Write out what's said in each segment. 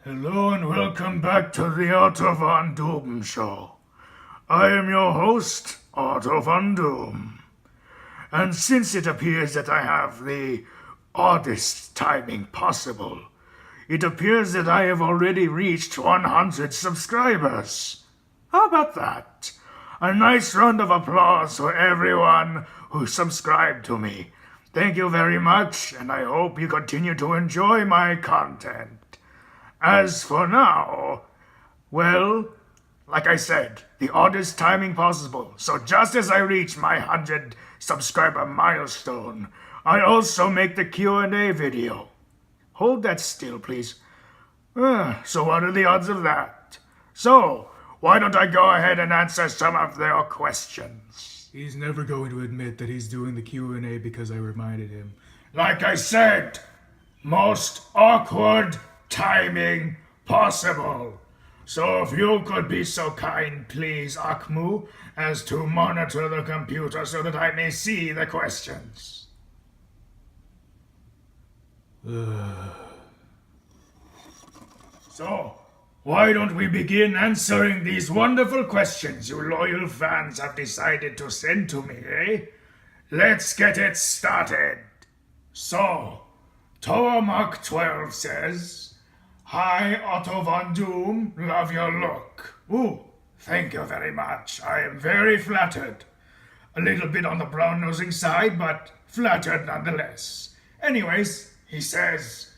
Hello and welcome back to the Otto Von Doom show. I am your host, Otto Von Doom. And since it appears that I have the oddest timing possible, it appears that I have already reached 100 subscribers. How about that? A nice round of applause for everyone who subscribed to me. Thank you very much, and I hope you continue to enjoy my content. As for now, well, like I said, the oddest timing possible. So just as I reach my 100 subscriber milestone, I also make the Q&A video. Hold that still, please. So what are the odds of that? So, why don't I go ahead and answer some of their questions? He's never going to admit that he's doing the Q&A because I reminded him. Like I said, most awkward timing possible. So if you could be so kind, please, Akmu, as to monitor the computer so that I may see the questions. So, why don't we begin answering these wonderful questions you loyal fans have decided to send to me, eh? Let's get it started. So, Toamak 12 says, "Hi, Otto Von Doom, love your look." Ooh, thank you very much. I am very flattered. A little bit on the brown-nosing side, but flattered nonetheless. Anyways, he says,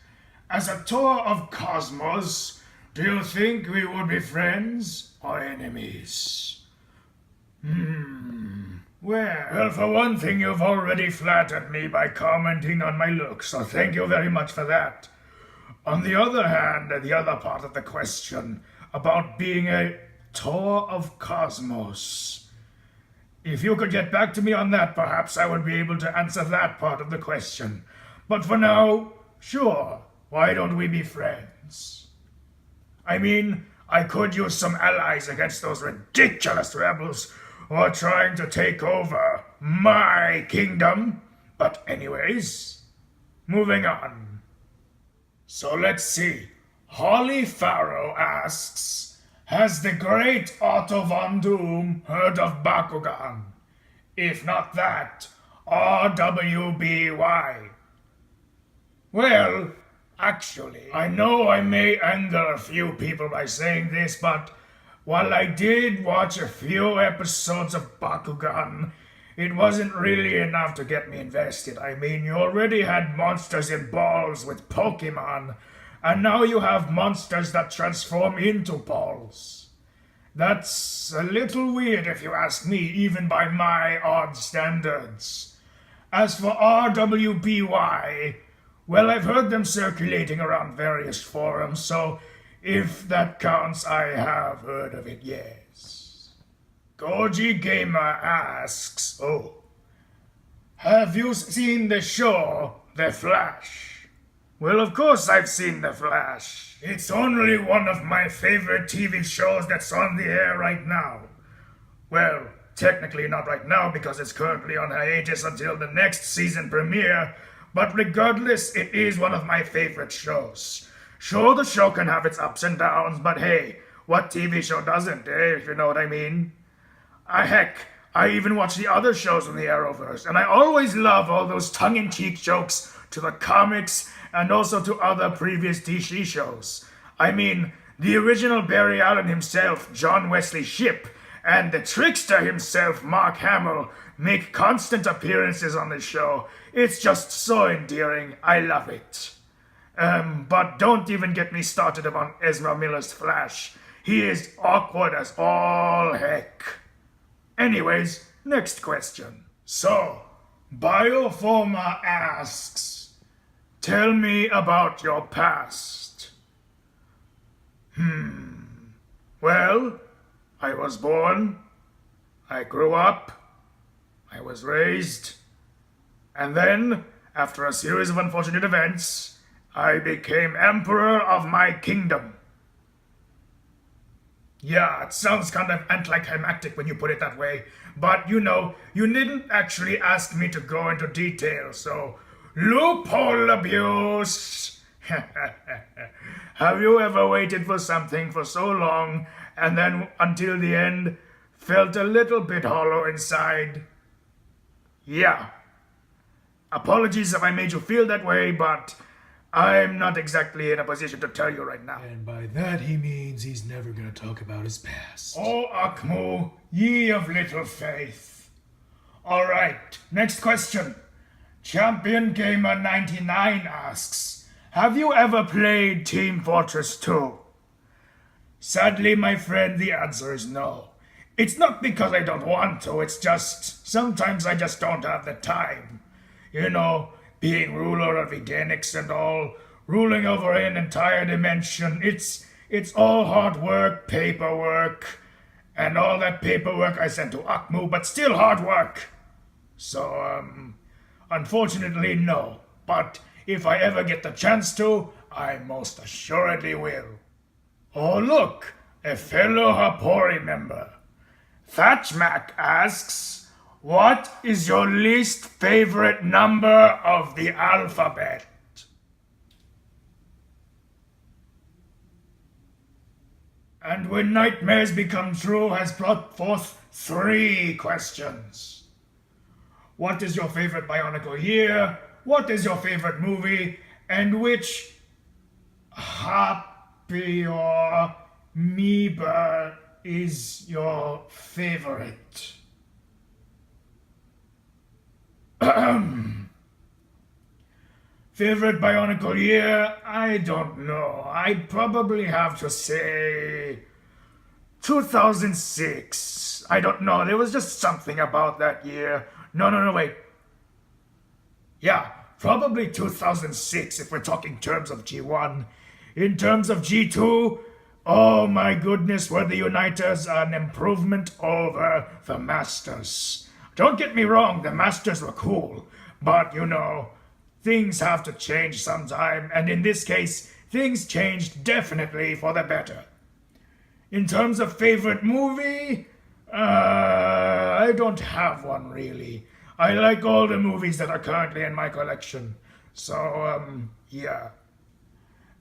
"As a tour of Cosmos, do you think we would be friends or enemies?" Well, for one thing, you've already flattered me by commenting on my looks, so thank you very much for that. On the other hand, the other part of the question about being a tour of Cosmos. If you could get back to me on that, perhaps I would be able to answer that part of the question. But for now, sure, why don't we be friends? I mean, I could use some allies against those ridiculous rebels who are trying to take over my kingdom. But anyways, moving on. So let's see. Holly Farrow asks, "Has the great Otto Von Doom heard of Bakugan? If not that, RWBY." Well, actually, I know I may anger a few people by saying this, but while I did watch a few episodes of Bakugan, it wasn't really enough to get me invested. I mean, you already had monsters in balls with Pokemon, and now you have monsters that transform into balls. That's a little weird if you ask me, even by my odd standards. As for RWBY, well, I've heard them circulating around various forums, so if that counts, I have heard of it, yes. Goji Gamer asks, "Have you seen the show, The Flash?" Well, of course I've seen The Flash. It's only one of my favorite TV shows that's on the air right now. Well, technically not right now because it's currently on hiatus until the next season premiere, but regardless, it is one of my favorite shows. Sure, the show can have its ups and downs, but hey, what TV show doesn't, if you know what I mean? Heck, I even watch the other shows in the Arrowverse, and I always love all those tongue-in-cheek jokes to the comics and also to other previous DC shows. I mean, the original Barry Allen himself, John Wesley Shipp, and the trickster himself, Mark Hamill, make constant appearances on the show. It's just so endearing. I love it. But don't even get me started about Ezra Miller's Flash. He is awkward as all heck. Anyways, next question. So, Bioforma asks, "Tell me about your past." Well, I was born, I grew up, I was raised, and then, after a series of unfortunate events, I became emperor of my kingdom. Yeah, it sounds kind of anticlimactic when you put it that way, but you know, you didn't actually ask me to go into detail, so loophole abuse. Have you ever waited for something for so long and then until the end felt a little bit hollow inside? Yeah. Apologies if I made you feel that way, but I'm not exactly in a position to tell you right now. And by that he means he's never gonna talk about his past. O Akmu, ye of little faith. Alright, next question. Champion Gamer 99 asks, have you ever played Team Fortress 2? Sadly, my friend, the answer is no. It's not because I don't want to, it's just sometimes I just don't have the time. You know, being ruler of Edenix and all, ruling over an entire dimension, it's all hard work, paperwork, and all that paperwork I sent to Akmu, but still hard work. So, unfortunately, no. But if I ever get the chance to, I most assuredly will. Oh look, a fellow Hapori member. Thatchmac asks, what is your least favorite number of the alphabet? And When Nightmares Become True has brought forth 3 questions. What is your favorite Bionicle year? What is your favorite movie? And which Happy or Meeber is your favorite? Favorite Bionicle year? I don't know. I'd probably have to say 2006. I don't know. There was just something about that year. No, wait. Yeah, probably 2006 if we're talking terms of G1. In terms of G2, oh my goodness, were the Uniters an improvement over the Masters. Don't get me wrong, the Masters were cool, but you know, things have to change sometime, and in this case, things changed definitely for the better. In terms of favorite movie, I don't have one really. I like all the movies that are currently in my collection. So, yeah.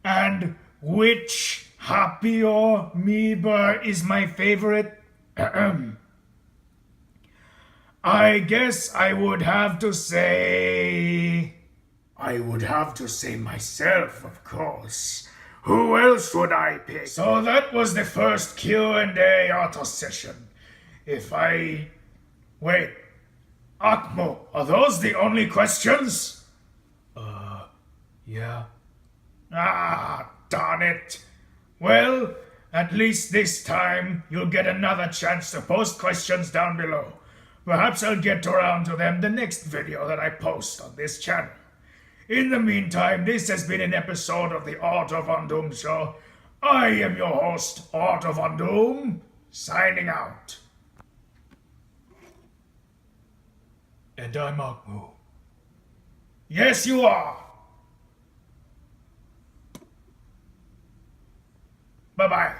And which Happy or Meeber is my favorite? I guess I would have to say myself, of course. Who else would I pick? So that was the first Q&A auto session. Wait, Akmo, are those the only questions? Yeah. Ah, darn it. Well, at least this time you'll get another chance to post questions down below. Perhaps I'll get around to them the next video that I post on this channel. In the meantime, this has been an episode of the Otto Von Doom Show. I am your host, Otto Von Doom, signing out. And I'm Akmu. Yes, you are. Bye-bye.